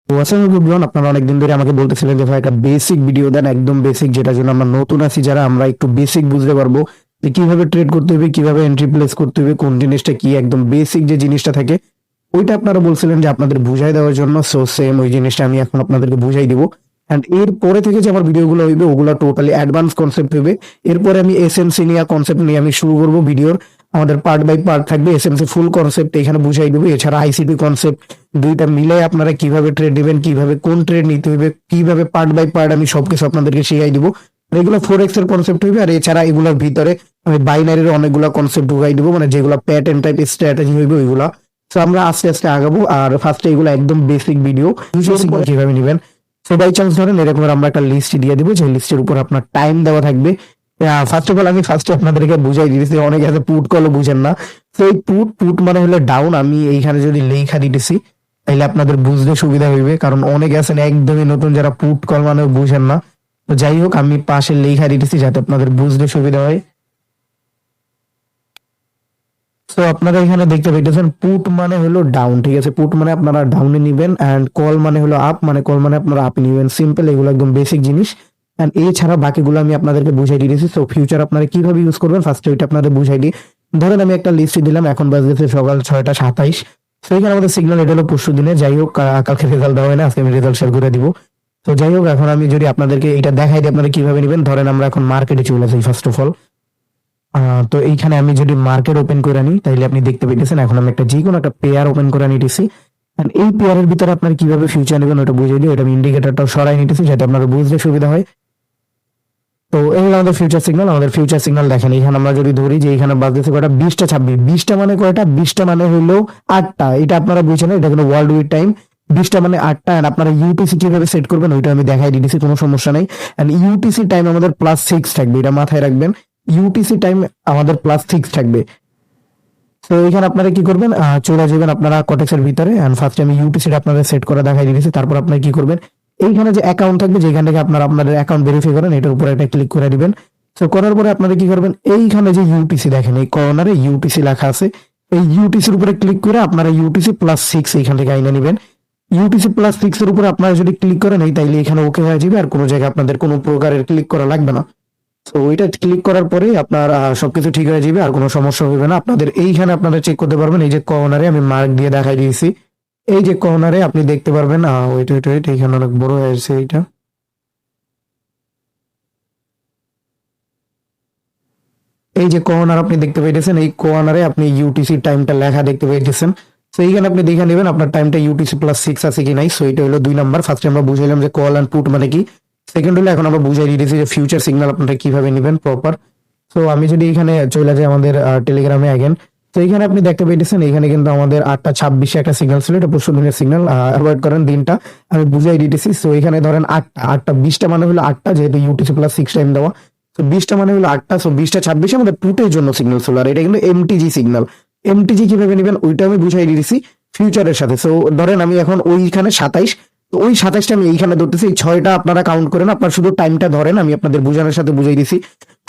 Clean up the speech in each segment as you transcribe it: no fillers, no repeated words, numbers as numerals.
আপনারা অনেকদিন ধরে আমাকে বলতেছিলেন যে ভাই একটা বেসিক ভিডিও দেন, একদম বেসিক, যেটার জন্য আমরা নতুন আছি যারা, আমরা একটু বেসিক বুঝতে পারবো যে কিভাবে ট্রেড করতে হবে, কিভাবে এন্ট্রি প্লেস করতে হবে, কোন জিনিসটা কি, একদম বেসিক যে জিনিসটা থাকে ওইটা আপনারা বলছিলেন যে আপনাদের বুঝাই দেওয়ার জন্য। সো সেম ওই জিনিসটা আমি এখন আপনাদেরকে বুঝাই দিব। অ্যান্ড এর পরে থেকে যে আমার ভিডিওগুলো হইবে ওগুলো টোটালি অ্যাডভান্স কনসেপ্ট হবে। এরপরে আমি এসএমসি নিয়ে কনসেপ্ট নিয়ে আমি শুরু করবো ভিডিওর। আমাদের পার্ট বাই পার্ট থাকবে, এসএমসি ফুল কনসেপ্ট এখানে বুঝাই দেবো। এছাড়া আইসিটি কনসেপ্ট দুইটা মিলে আপনারা কিভাবে ট্রেড নেবেন, কিভাবে কোন ট্রেড নিতে হবে, কিভাবে পার্ট বাই পার্ট আমি সবকিছু আপনাদেরকে শিখাই দিব। এগুলো ফোরেক্স এর কনসেপ্ট হইবে। আর এছাড়া এগুলোর ভিতরে আমি বাইনারির অনেকগুলো কনসেপ্ট ঢুকাই দিব, মানে যেগুলো প্যাটার্ন টাইপ স্ট্র্যাটেজি হইবে ওইগুলা। তো আমরা আস্তে আস্তে আগাবো। আর ফার্স্টে এগুলো একদম বেসিক ভিডিও, কিভাবে নেবেন। সো বাই চান্স ধরেন এরকম আমরা একটা লিস্ট দিয়ে দিব, যে লিস্টের উপর আপনার টাইম দেওয়া থাকবে। ফার্স্ট অফ অল আমি ফার্স্টে আপনাদেরকে বুঝাই দিয়েছি, অনেকে আছে পুট কলও বুঝেন না। তো এই পুট মানে হলো ডাউন। আমি এইখানে যদি লেখা দিতেছি তাহলে আপনাদের বুঝতে সুবিধা হইবে, কারণ অনেকে আছেন একদমই নতুন যারা পুট কল মানে বুঝেন না। তো যাই হোক, আমি পাশে লেখা দিতেছি যাতে আপনাদের বুঝতে সুবিধা হয়। তো আপনারা এখানে দেখতে পাইতেছেন পুট মানে হলো ডাউন, ঠিক আছে। পুট মানে আপনারা ডাউনে নিবেন, এন্ড কল মানে হলো আপ, মানে কল মানে আপনারা আপ নিবেন। সিম্পল, এগুলো একদম বেসিক জিনিস। এন্ড এছাড়া বাকিগুলো আমি আপনাদেরকে বুঝাই দিয়েছি। তো ফিউচার আপনারা কিভাবে ইউজ করবেন ফার্স্টে ওইটা আপনাদের বুঝাই দিই। ধরেন আমি একটা লিস্ট দিলাম, এখন বাজে সকাল 6টা 27। তো এখানে আমাদের সিগন্যাল এটা হলো পরশু দিনে। যাই হোক, কালকে রেজাল্ট দেওয়া হয় না, আজকে আমি রেজাল্ট শেয়ার করে দিব। তো যাই হোক, এখন আমি যদি আপনাদেরকে এটা দেখাই দিই আপনারা কিভাবে নেবেন। ধরেন আমরা এখন মার্কেটে চলে যাই ফার্স্ট অফ অল। তো এইখানে আমি যদি মার্কেট ওপেন করে নিই তাহলে আপনি দেখতে পেতেছেন এখন আমি একটা যে কোনো একটা পেয়ার ওপেন করে নিতেছি। এই পেয়ারের ভিতরে আপনার কিভাবে ফিউচার নেবেন ওটা বুঝিয়ে দিই। ওটা আমি ইন্ডিকেটরটাও সরাই নিতেছি যাতে আপনার বুঝতে সুবিধা হয়। তো এই হলো আমাদের ফিউচার সিগন্যাল। আমাদের ফিউচার সিগন্যাল দেখেন, এখানে আমরা যদি ধরি যে এখানে বাজতেছে কয়টা 20টা 26। 20টা মানে কয়টা, 20টা মানে হলো 8টা। এটা আপনারা বুঝছেন, এটা কোনো ওয়ার্ল্ড উইথ টাইম। 20টা মানে 8টা। আর আপনারা ইউটিসি কিভাবে সেট করবেন ওইটা আমি দেখাই দিতেছি, কোনো সমস্যা নেই। এন্ড ইউটিসি টাইম আমাদের +6 থাকবে, এটা মাথায় রাখবেন। ইউটিসি টাইম আমাদের +6 থাকবে। তো এখানে আপনারা কি করবেন, চলে যাবেন আপনারা কটেক্সের ভিতরে। এন্ড ফার্স্টে আমি ইউটিসিটা আপনাদের সেট করে দেখাই দিয়েছি। তারপর আপনারা কি করবেন, এইখানে যে অ্যাকাউন্ট থাকবে যেখান থেকে আপনারা আপনাদের অ্যাকাউন্ট ভেরিফাই করেন, এটার উপরে একটা ক্লিক করে দিবেন। তো করার পরে আপনারা কি করবেন, এইখানে যে ইউটিসি দেখেন এই কর্নারে ইউটিসি লেখা আছে, এই ইউটিসির উপরে ক্লিক করে আপনারা ইউটিসি +6 এইখান থেকে আইনে নেবেন। ইউটিসি +6 এর উপরে আপনারা যদি ক্লিক করেন এই তাইলে এখানে ওকে হয়ে যাবে, আর কোনো জায়গায় আপনাদের কোনো প্রকারের ক্লিক করা লাগবে না। তো ওইটা ক্লিক করার পরে আপনার সবকিছু ঠিক হয়ে যাবে, আর কোনো সমস্যা হবে না। আপনাদের এইখানে আপনারা চেক করতে পারবেন, এই যে কর্নারে আমি মার্ক দিয়ে দেখাই দিয়েছি, এই যে কর্নারে আপনি দেখতে পারবেন। ওয়েট ওয়েট ওয়েট, এইখানে অনেক বড় হয়েছে এইটা। এই যে কর্নার আপনি দেখতে পাইতেছেন, এই কর্নারে আপনি ইউটিসি টাইমটা লেখা দেখতে পাইতেছেন। তো এইখানে আপনি দেখে নেবেন আপনার টাইমটা ইউটিসি +6 আছে কি নাই। সো এটা হলো 2 নাম্বার। ফার্স্টে আমরা বুঝাইলাম যে কল এন্ড পুট মানে কি। সেকেন্ড হলো এখন আমরা বুঝাই দিয়েছি যে ফিউচার সিগন্যাল আপনারা কিভাবে নেবেন প্রপার। তো আমি যদি এখানে চলে যাই আমাদের টেলিগ্রামে আগেন, তো এখানে আপনি দেখতে পাইতেছেন এখানে কিন্তু আমাদের 8টা 26 একটা সিগন্যাল ছিল, এটা পরশু দিনের সিগন্যাল। অ্যাভয়েড করেন দিনটা, আমি বুঝাই দিতেছি। তো এখানে ধরেন 8টা 20টা মানে হলো 8টা, যেহেতু ইউটিসি +6 টাইম দেওয়া। তো 20টা মানে হলো 8টা। সো 20টা 26 আমাদের পুটের জন্য সিগন্যাল ছিল, আর এটা কিন্তু এমটিজি সিগন্যাল। এমটিজি কিভাবে নেবেন ওইটা আমি বুঝাই দিয়েছি ফিউচারের সাথে। সো ধরেন আমি এখন ওইখানে 27, তো ওই 27টা আমি এইখানে ধরতেছি। এই 6টা আপনারা কাউন্ট করেন, আপনার শুধু টাইমটা ধরেন, আমি আপনাদের বোঝানোর সাথে বুঝাই দিছি।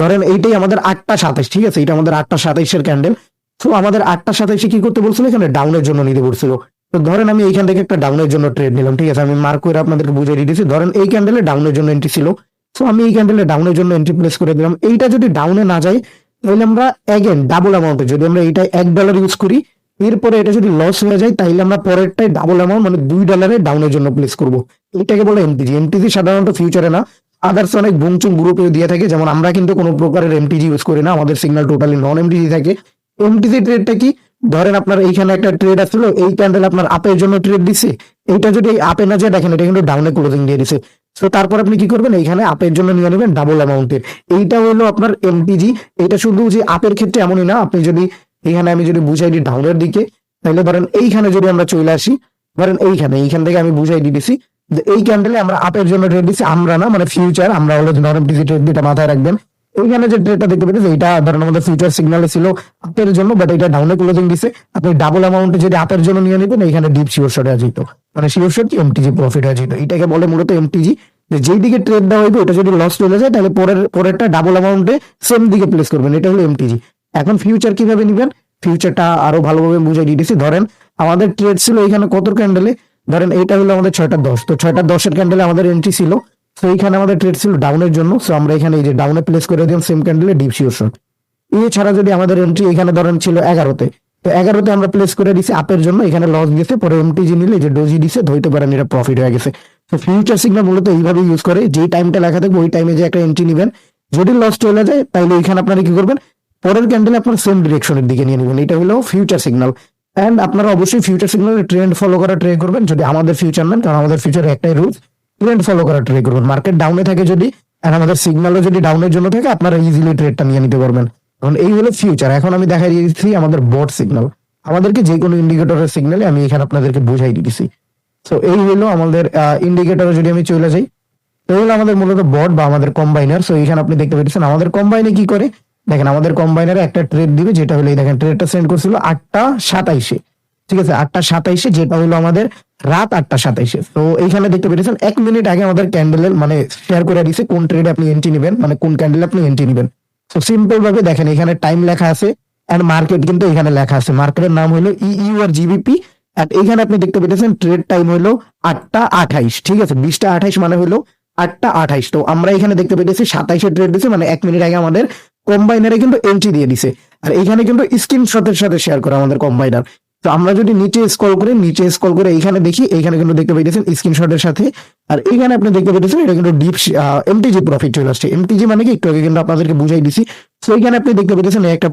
ধরেন এইটাই আমাদের 8টা 27, ঠিক আছে। এটা আমাদের 8টা 27 এর ক্যান্ডেল। তো আমাদের 8টা 27 কি করতে বলছিল, এখানে ডাউনের জন্য নিতে বলছিল। তো ধরেন আমি এইখান থেকে একটা ডাউনের জন্য ট্রেড নিলাম, ঠিক আছে। আমি মার্ক করে আপনাদেরকে বুঝিয়ে দিয়েছি। ধরেন এই ক্যান্ডেলে ডাউনের জন্য এন্ট্রি ছিল। তো আমি এই ক্যান্ডেলে ডাউনের জন্য এন্ট্রি প্লেস করে দিলাম। এইটা যদি ডাউনে না যায় তাহলে আমরা এগেন ডাবল অ্যামাউন্টে, যদি আমরা এইটা $1 ইউজ করি, এরপরে এটা যদি লস হয়ে যায় তাহলে আমরা পরেরটাই ডাবল অ্যামাউন্ট মানে $2 ডাউনের জন্য প্লেস করব। এটাকে বলে এমটিজি। এমটিজি সাধারণত ফিউচারে না, আদার্স অনেক বুমচুম গ্রুপে দিয়ে থাকে। যেমন আমরা কিন্তু কোনো প্রকারের এমটিজি ইউজ করি না, আমাদের সিগন্যাল টোটালি নন এমটিজি থাকে। এমটিজি ট্রেডটা কি, ধরেন আপনার এইখানে একটা ট্রেড আসলো, এই ক্যান্ডেল আপনার আপের জন্য ট্রেড দিছে। এইটা যদি আপে না যায় দেখেন এটা কিন্তু ডাউনে ক্লোজিং দিয়ে দিছে। তো তারপর আপনি কি করবেন, এইখানে আপের জন্য নিয়ে নেবেন ডাবল অ্যামাউন্টের। এইটা হলো আপনার এমটিজি। এটা শুধু যে আপের ক্ষেত্রে এমনই না, আপনি যদি এখানে আমি যদি বুঝাই দিই ডাউনের দিকে, তাহলে ধরেন এইখানে যদি আমরা চলে আসি, ধরেন এইখান থেকে আমি বুঝাই দিতেছি যে এই ক্যান্ডেলে আমরা আপের জন্য ট্রেড দিচ্ছি, আমরা না মানে ফিউচার, আমরা হলো নন এমটিজি ট্রেড দিতে মাথায় রাখবেন। এইখানে যে ট্রেডটা দেখতে পেয়েছে এটা ধরেন আমাদের ফিউচার সিগন্যালে ছিল আপের জন্য, বাট এটা ডাউনে ক্লোজিং দিছে। আপনি ডাবল অ্যামাউন্টে যদি আপের জন্য নিয়ে নেবেন, এইখানে ডিপ শিওর শট হয়ে যেত, মানে শিওর শট কি এমটিজি প্রফিট হয়ে যেত। এটাকে বলে মূলত এমটিজি। যে যেই দিকে ট্রেড দেওয়া হইবে ওটা যদি লস চলে যায় তাহলে পরেরটা ডাবল অ্যামাউন্টে সেম দিকে প্লেস করবেন, এটা হলো এমটিজি। এখন ফিউচার কিভাবে নিবেন, ফিউচারটা আরো ভালোভাবে বুঝাই দিতেছি। ধরেন আমাদের ট্রেড ছিল এখানে কত ক্যান্ডেলে, ধরেন এইটা হলো আমাদের 6টা 10, তো 6টা 10 ক্যান্ডেলে আমাদের এন্ট্রি ছিল। তো এইখানে আমাদের ট্রেড ছিল ডাউনের জন্য, সো আমরা এখানে এই যে ডাউনে প্লেস করে দিলাম সেম ক্যান্ডেলে ডিপ শিওর শট। এছাড়া যদি আমাদের এন্ট্রি এখানে ধরেন ছিল 11তে, তো 11তে আমরা প্লেস করে দিছি আপের জন্য, এখানে লস গেছে, পরে এমটিজি নিলে যে ডোজি দিছে ধরতে পারেন এটা প্রফিট হয়ে গেছে। তো ফিউচার সিগন্যাল মূলত এইভাবে ইউজ করে, যে টাইমটা লেখা থাকবে ওই টাইমে যে একটা এন্ট্রি নেবেন, যদি লস চলে যায় তাহলে এখানে আপনারা কি করবেন, পরের ক্যান্ডেলে আপনার সেম ডিরেকশনের দিকে নিয়ে নেবেন। এটা হলো ফিউচার সিগন্যাল। এন্ড আপনারা অবশ্যই ফিউচার সিগন্যালের ট্রেন্ড ফলো করা ট্রাই করবেন যদি আমাদের ফিউচার নেন, কারণ আমাদের ফিউচারে একটাই রুলস, ট্রেন্ড ফলো করা ট্রাই করবেন। মার্কেট ডাউনে থাকে যদি, আর আমাদের সিগন্যালও যদি ডাউনের জন্য থাকে, আপনারা ইজিলি ট্রেডটা নিয়ে নিতে পারবেন। কারণ এই হলো ফিউচার। এখন আমি দেখাই দিয়েছি আমাদের বট সিগন্যাল, আমাদেরকে যে কোনো ইন্ডিকেটরের সিগন্যালে আমি এখানে আপনাদেরকে বুঝাই দিয়েছি। তো এই হলো আমাদের ইন্ডিকেটরে যদি আমি চলে যাই, তো হলো আমাদের মূলত বট বা আমাদের কম্বাইনার। সো এখানে আপনি দেখতে পাচ্ছেন আমাদের কম্বাইনে কি করে, দেখেন আমাদের কম্বাইনারে একটা ট্রেড দিবে, যেটা হলো এই দেখেন ট্রেডটা সেন্ড করছিল 8টা 27-এ, ঠিক আছে 8টা 27-এ, যেটা হলো আমাদের রাত 8টা 27-এ। তো এইখানে দেখতে পেরেছেন 1 মিনিট আগে আমাদের ক্যান্ডেলের মানে শেয়ার করে দিয়েছে কোন ট্রেডে আপনি এন্ট্রি নেবেন, মানে কোন ক্যান্ডেলে আপনি এন্ট্রি নেবেন। তো সিম্পল ভাবে দেখেন এখানে টাইম লেখা আছে এন্ড মার্কেট কিন্তু এখানে লেখা আছে, মার্কেটের নাম হলো ইইউ আর জিবিপি। আর এখানে আপনি দেখতে পেয়েছেন ট্রেড টাইম হলো 8টা 28, ঠিক আছে 20টা 28 মানে হলো 8টা 28। তো আমরা এখানে দেখতে পেয়েছি 27-এ ট্রেড দিছে, মানে 1 মিনিট আগে আমাদের কম্বাইনারে কিন্তু এন্ট্রি দিয়ে দিছে। আর এখানে কিন্তু স্ক্রিনশটের সাথে শেয়ার করা আমাদের কম্বাইনার। তো আমরা যদি নিচে স্ক্রল করে এইখানে দেখি, এইখানে কিন্তু দেখতে পাইতেছেন স্ক্রিনশটের সাথে। আর এইখানে আপনি দেখতে পাইতেছেন এটা কিন্তু ডিপ এমটিজি প্রফিট চলে আসছে। এমটিজি মানে কি একটু আগে কিন্তু আপনাদেরকে বুঝাই দিছি। তো এইখানে আপনি দেখতে পাইতেছেন একটা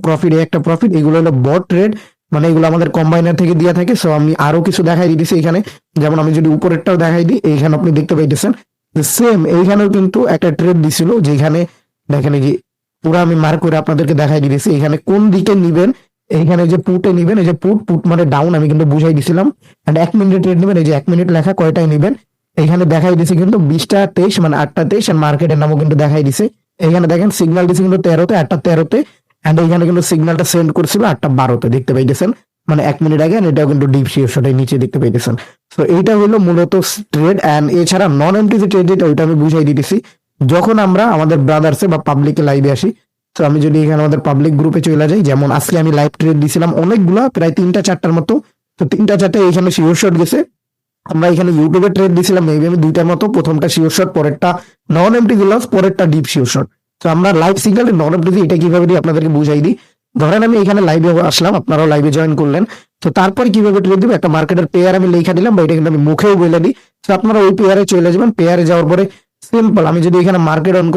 প্রফিট, এগুলো হলো বট ট্রেড, মানে এগুলো আমাদের কম্বাইনার থেকে দেওয়া থাকে। সো আমি আরো কিছু দেখাই দিতেছি এখানে, যেমন আমি যদি উপরেরটাও দেখাই দিই, এইখানে আপনি দেখতে পাইতেছেন সেম এইখানেও কিন্তু একটা ট্রেড দিছিল, যেখানে দেখেন এই যে পুরো আমি মার্ক করে আপনাদেরকে দেখাই দিতেছি এখানে কোন দিকে নিবেন। এইখানে যে পুটে নিবেন, এই যে পুট মানে ডাউন, আমি কিন্তু বুঝাই দিছিলাম। এন্ড 1 মিনিট ট্রেড নেবেন, এই যে 1 মিনিট লেখা কয়টায় নিবেন এখানে দেখাই দিছে কিন্তু 20টা 23 মানে 8টা 23, আর মার্কেটের নামও কিন্তু দেখাই দিছে। এখানে দেখেন সিগন্যাল দিছে কিন্তু 13তে 8টা 13-তে, এন্ড এইখানে কিন্তু সিগন্যালটা সেন্ড করছিল 8টা 12-তে, দেখতে পাইতেছেন মানে 1 মিনিট আগে। এটাও কিন্তু ডিপ শিওরশটের নিচে দেখতে পাইতেছেন। তো এইটা হলো মূলত ট্রেড। এন্ড এছাড়া নন এমটিসি ট্রেড যেটা, ওইটা আমি বুঝাই দিতেছি যখন আমরা আমাদের ব্রাদার্সে বা পাবলিকে লাইভে আসি। তো আমি যদি এখানে আমাদের পাবলিক গ্রুপে চলে যাই, যেমন আজকে আমি লাইভ ট্রেড দিছিলাম অনেকগুলা, প্রায় 3টা 4টার মতো। তো 3টা 4টে এখানে শিওর শট গেছে। আমরা এখানে ইউটিউবে ট্রেড দিছিলাম মেবি আমি 2টার মতো, প্রথমটা শিওর শট, পরেরটা নন এমটি দিলাম, পরেরটা ডিপ শিওর শট। তো আমরা লাইভ সিগন্যালে নন এমটি দিই, এটা কিভাবে দিই আপনাদেরকে বুঝাই দিই। ধরেন আমি এখানে লাইভে আসলাম, আপনারাও লাইভে জয়েন করলেন। তো তারপর কিভাবে ট্রেড দিব, একটা মার্কেটের পেয়ার আমি লেখা দিলাম, বা এটা কিন্তু আমি মুখেও বলে দিই। তো আপনারা ওই পেয়ারে চলে যাবেন। পেয়ারে যাওয়ার পরে সিম্পল আমি যদি এখানে মার্কেট অন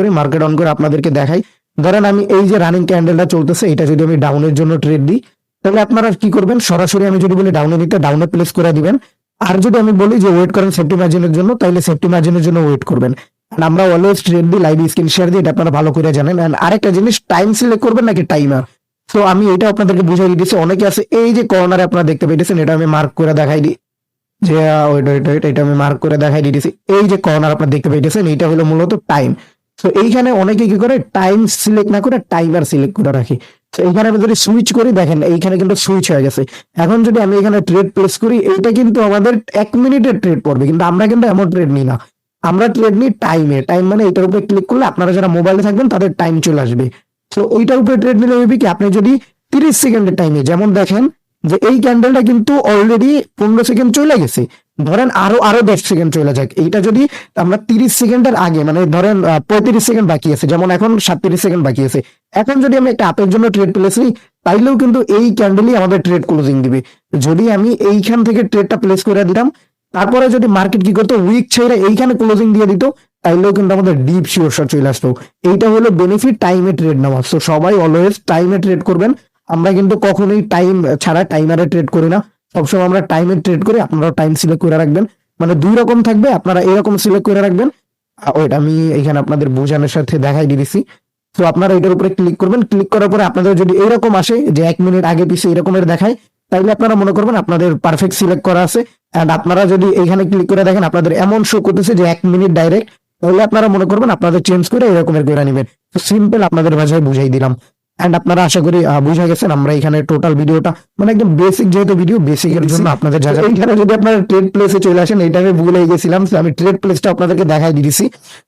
করে আপনাদেরকে দেখাই, ধরেন আমি এই যে রানিং ক্যান্ডেলটা চলতেছে, এটা যদি আমি ডাউনের জন্য ট্রেড দিই, তাহলে আপনারা কি করবেন, সরাসরি আমি যদি বলি ডাউনে দিতে, ডাউনে প্লেস করে দিবেন। আর যদি আমি বলি যে ওয়েট করেন সেফটি মার্জিনের জন্য, তাহলে সেফটি মার্জিনের জন্য ওয়েট করবেন। আর আমরা অলওয়েজ ট্রেড দিই লাইভ স্ক্রিন শেয়ার দিই, এটা আপনারা ভালো করে জানেন। আর আরেকটা জিনিস, টাইম সিলেক্ট করবেন নাকি টাইমার। তো আমি এটা আপনাদেরকে বুঝাই দিতেছি। অনেকে আছে এই যে কর্নারে আপনারা দেখতে পেয়েছেন, এটা আমি মার্ক করে দেখাই দিই, যে এটা আমি মার্ক করে দেখাই দিতেছি। এই যে কর্নার আপনারা দেখতে পাইতেছেন, এটা হলো মূলত টাইম। তো এইখানে অনেকে কি করে, টাইম সিলেক্ট না করে টাইমার সিলেক্ট করে রাখি। তো এইখানে আমি যদি সুইচ করি, দেখেন এইখানে কিন্তু সুইচ হয়ে গেছে। এখন যদি আমি এখানে ট্রেড প্লেস করি, এটা কিন্তু আমাদের 1 মিনিটের ট্রেড পড়বে, কিন্তু আমরা কিন্তু এমন ট্রেড নিই না, আমরা ট্রেড নিই টাইমে। টাইম মানে এটার উপরে ক্লিক করলে আপনারা যারা মোবাইলে থাকবেন তাদের টাইম চলে আসবে। তো এইটার উপরে ট্রেড নিলে হবে কি, আপনি যদি 30 সেকেন্ডের টাইমে, যেমন দেখেন যে এই ক্যান্ডেলটা কিন্তু অলরেডি 15 সেকেন্ড চলে গেছে, ধরেন আরো 10 সেকেন্ড চলে যাক, এইটা যদি আমরা 30 সেকেন্ডের আগে, মানে ধরেন 35 সেকেন্ড বাকি আছে, যেমন এখন 37 সেকেন্ড বাকি আছে, এখন যদি আমি একটা আপের জন্য ট্রেড প্লেস নিই, তাইলেও কিন্তু এই ক্যান্ডেলই আমাদের ট্রেড ক্লোজিং দিবে। যদি আমি এইখান থেকে ট্রেডটা প্লেস করে দিতাম, তারপরে যদি মার্কেট কি করতো, উইক ছেড়ে এইখানে ক্লোজিং দিয়ে দিত, তাইলেও কিন্তু আমাদের ডিপ শিওর শট চলে আসতো। এইটা হলো বেনিফিট টাইমে ট্রেড নেওয়া। তো সবাই অলওয়েজ টাইমে ট্রেড করবেন। আমরা কিন্তু কখনোই টাইম ছাড়া টাইমারে ট্রেড করি না, সবসময় আমরা টাইমে ট্রেড করি। আপনারা টাইম সিলেক্ট করে রাখবেন, মানে 2 রকম থাকবে, আপনারা এরকম সিলেক্ট করে রাখবেন। ওইটা আমি এখানে আপনাদের বোঝানোর সাথে দেখাই দিয়েছি। তো আপনারা এটার উপরে ক্লিক করবেন, ক্লিক করার পরে আপনাদের যদি এরকম আসে যে 1 মিনিট আগে পিছিয়ে এরকমের দেখায়, তাইলে আপনারা মনে করবেন আপনাদের পারফেক্ট সিলেক্ট করা আছে। এন্ড আপনারা যদি এখানে ক্লিক করে দেখেন আপনাদের এমন শো করতেছে যে 1 মিনিট ডাইরেক্ট, তাহলে আপনারা মনে করবেন আপনাদের চেঞ্জ করে এরকমের করে নেবেন। তো সিম্পল আপনাদের ভাষায় বুঝাই দিলাম। এন্ড আপনারা আশা করি বুঝে গেছেন। আমরা এখানে টোটাল ভিডিওটা মানে একদম বেসিক, যেহেতু ভিডিও বেসিকের জন্য আপনাদের যা যা, এইখানে যদি আপনারা ট্রেড প্লেসে চলে আসেন, এইটা আমি ভুলে গেছিলাম, তো আমি ট্রেড প্লেসটা আপনাদেরকে দেখাই দিয়েছি।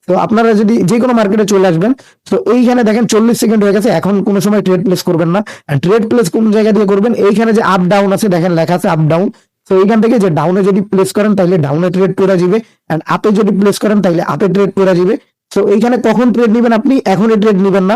তো আপনারা যদি যে কোনো মার্কেটে চলে আসবেন, তো এইখানে দেখেন 40 সেকেন্ড হয়ে গেছে, এখন কোনো সময় ট্রেড প্লেস করবেন না। ট্রেড প্লেস কোন জায়গা দিয়ে করবেন, এইখানে যে আপ ডাউন আছে দেখেন লেখা আছে আপ ডাউন, তো এইখান থেকে যে ডাউনে যদি প্লেস করেন তাহলে ডাউনে ট্রেড করে যাবে, এন্ড আপে যদি প্লেস করেন তাহলে আপে ট্রেড করে যাবে। তো এইখানে কখন ট্রেড নেবেন, আপনি এখনই ট্রেড নেবেন না,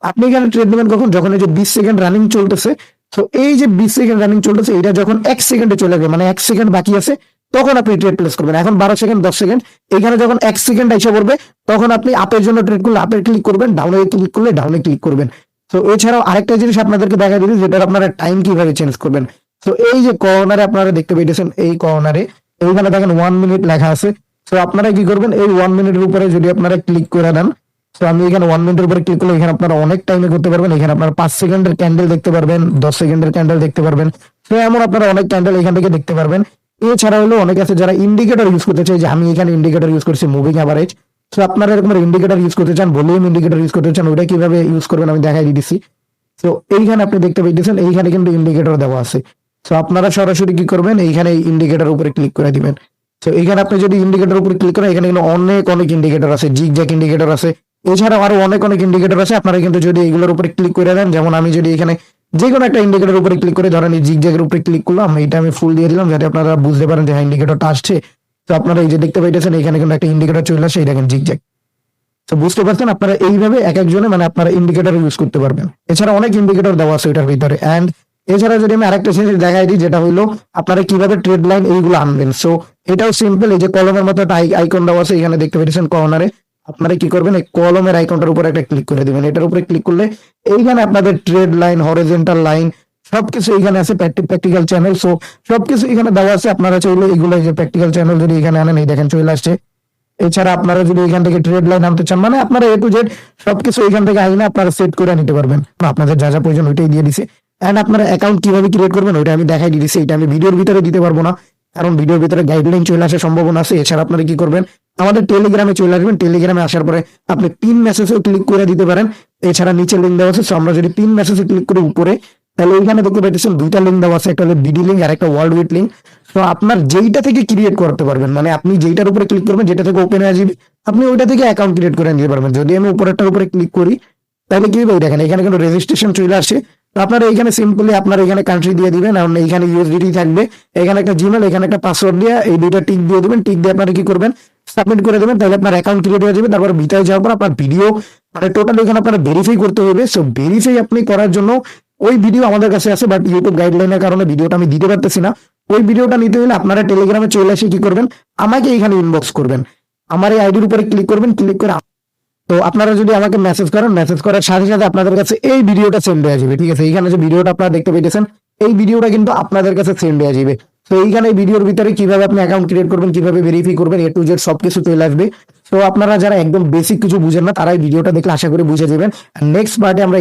আপনি এখানে ট্রেড নেবেন কখন, যখন এই যে 20 সেকেন্ড রানিং চলতেছে। তো এই যে 20 সেকেন্ড রানিং চলতেছে, এটা যখন 1 সেকেন্ডে চলে যাবে, মানে 1 সেকেন্ড বাকি আছে, তখন আপনি ট্রেড প্লেস করবেন। এখন 12 সেকেন্ড 10 সেকেন্ড, এখানে যখন 1 সেকেন্ড এসে পড়বে, তখন আপনি আপের জন্য ট্রেড করলে আপে ক্লিক করবেন, ডাউনে ক্লিক করলে ডাউনে ক্লিক করবেন। তো এছাড়াও আরেকটা জিনিস আপনাদেরকে দেখা দিচ্ছি, যেটা আপনারা টাইম কিভাবে চেঞ্জ করবেন। তো এই যে কর্নারে আপনারা দেখতে পেয়েছেন, এই কর্নারে এইখানে দেখেন 1 মিনিট লেখা আছে। তো আপনারা কি করবেন, এই 1 মিনিটের উপরে যদি আপনারা ক্লিক করে দেন, তো আমি এখানে 1 মিনিটের উপরে ক্লিক করলে এখানে আপনারা অনেক টাইমে করতে পারবেন। এখানে আপনারা 5 সেকেন্ডের ক্যান্ডেল দেখতে পারবেন, 10 সেকেন্ডের ক্যান্ডেল দেখতে পারবেন। তো এমন আপনারা অনেক ক্যান্ডেল এখান থেকে দেখতে পারবেন। এছাড়া হলো অনেক আছে যারা ইন্ডিকেটর ইউজ করতে চাই, যে আমি এখানে ইন্ডিকেটর ইউজ করছি মুভিং অ্যাভারেজ। তো আপনারা এরকম ইন্ডিকেটর ইউজ করতে চান, ভলিউম ইন্ডিকেটর ইউজ করতে চান, ওটা কিভাবে ইউজ করবেন আমি দেখাই দিচ্ছি। তো এইখানে আপনি দেখতে পেয়েছেন, এইখানে কিন্তু ইন্ডিকেটর দেওয়া আছে। তো আপনারা সরাসরি কি করবেন, এইখানে ইন্ডিকেটর উপরে ক্লিক করে দিবেন। তো এইখানে আপনি যদি ইন্ডিকেটর উপরে ক্লিক করেন, এখানে কিন্তু অনেক ইন্ডিকেটর আছে, জিগজ্যাগ ইন্ডিকেটর আছে, এছাড়াও আরো অনেক ইন্ডিকেটর আছে। আপনারা কিন্তু যদি এইগুলোর উপরে ক্লিক করে দেন, যেমন আমি যদি এখানে যে কোনো একটা ইন্ডিকেটর উপরে ক্লিক করে, ধরেন এই জিগজ্যাগের উপরে ক্লিক করলাম, এটা আমি ফুল দিয়ে দিলাম যাতে আপনারা বুঝতে পারেন যে হ্যাঁ ইন্ডিকেটরটা আসছে। তো আপনারা এই যে দেখতে পাইতেছেন, এখানে কিন্তু একটা ইন্ডিকেটর চলে আসে, এই দেখেন জিগজ্যাগ। তো বুঝতে পারছেন, আপনারা এইভাবে এক একজনে মানে আপনারা ইন্ডিকেটর ইউজ করতে পারবেন। এছাড়া অনেক ইন্ডিকেটর দেওয়া আছে এটার ভিতরে। এন্ড এছাড়া যদি আমি আরেকটা জিনিস দেখাই দিই, যেটা হলো আপনারা কিভাবে ট্রেড লাইন এইগুলো আনবেন। সো এটাও সিম্পল, এই যে কলমের মতো একটা আইকন দেওয়া আছে, এখানে দেখতে পেয়েছেন কর্নারে। আপনারা কি করবেন, এই কলমের আইকনটার উপর একটা ক্লিক করে দিবেন। এটার উপরে ক্লিক করলে এইখানে আপনাদের ট্রেড লাইন, হরিজন্টাল লাইন সবকিছু এখানে আছে, প্র্যাকটিক্যাল চ্যানেল। সো সবকিছু এখানে দেওয়া আছে। আপনারা চাইলে এগুলো, এই যে প্র্যাকটিক্যাল চ্যানেল যদি এখানে আনেন, এই দেখেন চলে আসছে। এছাড়া আপনারা যদি এখান থেকে ট্রেড লাইন আনতে চান, মানে আপনারা A to Z সবকিছু এখান থেকে আইনে আপনারা সেট করে নিতে পারবেন। আপনাদের যা যা প্রয়োজন ওইটাই দিয়ে দিছে। এন্ড আপনারা অ্যাকাউন্ট কিভাবে ক্রিয়েট করবেন ওইটা আমি দেখাই দিয়েছি। এটা আমি ভিডিওর ভিতরে দিতে পারবো না, কারণ ভিডিওর ভিতরে গাইডলাইন চলে আসার সম্ভাবনা আছে। এছাড়া আপনারা কি করবেন, আমাদের টেলিগ্রামে চলে আসবেন। টেলিগ্রামে আসার পরে আপনি পিন মেসেজেও ক্লিক করে দিতে পারেন। এছাড়া নিচে লিঙ্ক দেওয়া আছে। সো আমরা যদি পিন মেসেজে ক্লিক করি উপরে, তাহলে ওইখানে দেখতে পাচ্ছেন দুইটা লিঙ্ক দেওয়া আছে, একটা হলো বিডি লিঙ্ক আর একটা ওয়ার্ল্ড উইথ লিঙ্ক। তো আপনার যেইটা থেকে ক্রিয়েট করতে পারবেন, মানে আপনি যেইটার উপরে ক্লিক করবেন, যেটা থেকে ওপেন হয়ে যাবে, আপনি ওইটা থেকে অ্যাকাউন্ট ক্রিয়েট করে নিতে পারবেন। যদি আমি উপরেরটার উপরে ক্লিক করি, তাহলে কি হবে, দেখেন এখানে কিন্তু রেজিস্ট্রেশন চলে আসছে। তো আপনারা এখানে সিম্পলি আপনারা এখানে কান্ট্রি দিয়ে দিবেন, এবং এখানে ইউএসডিটি থাকবে, এখানে একটা জিমেল, এখানে একটা পাসওয়ার্ড দিয়ে এই দুইটা টিক দিয়ে দিবেন। টিক দিয়ে আপনারা কি করবেন, সাবমিট করে দেবেন, তাহলে আপনার অ্যাকাউন্ট ক্রিয়েট হয়ে যাবে। তারপর ভিতরে যাওয়ার পর আপনার ভিডিও মানে টোটাল এখানে আপনারা ভেরিফাই করতে হবে। সো ভেরিফাই আপনি করার জন্য ওই ভিডিও আমাদের কাছে আছে, বাট ইউটিউব গাইডলাইনের কারণে ভিডিওটা আমি দিতে পারতেছি না। ওই ভিডিওটা নিতে হলে আপনারা টেলিগ্রামে চলে এসে কি করবেন, আমাকে এখানে ইনবক্স করবেন, আমার এই আইডির উপরে ক্লিক করবেন। ক্লিক করে তো আপনারা যদি আমাকে মেসেজ করেন, মেসেজ করার সাথে সাথে আপনাদের কাছে এই ভিডিওটা সেন্ড হয়ে যাবে। ঠিক আছে, এইখানে যে ভিডিওটা আপনারা দেখতে পেয়েছেন, এই ভিডিওটা কিন্তু আপনাদের কাছে সেন্ড হয়ে যাবে। তো এইখানে ভিডিওর ভিতরে কিভাবে আপনি অ্যাকাউন্ট ক্রিয়েট করবেন, কিভাবে ভেরিফাই করবেন, A to Z সবকিছু চলে আসবে। তো আপনারা যারা একদম বেসিক কিছু বুঝেন না, তারা এই ভিডিওটা দেখলে আশা করি বুঝে যাবেন। নেক্সট পার্টে আমরা